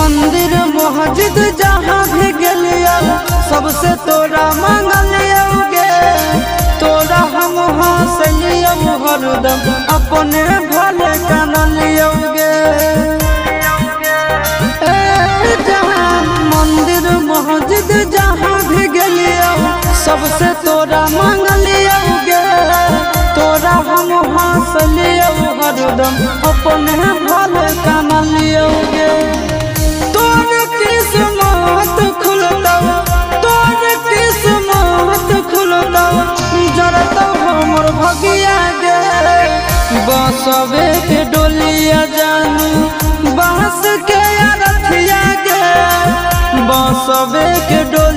मंदिर मस्जिद जहाँ भी गेलियो सबसे तोरा मांगलियोगे। तोरा हम हंसलियो हरदम अपने भले कानलियोगे। मंदिर मस्जिद जहाँ भी गेलियो सबसे तोरा मांगलियोगे। तोरा हम हंसलियो हरदम अपने भले कानलियोगे। तोर किस्मत खुलतौ, तोर किस्मत खुलतौ, जरतौ हमर भगिया गे। बसवे के डोलिया जानू बांस के अरथिया गे। बसवे के डोलिया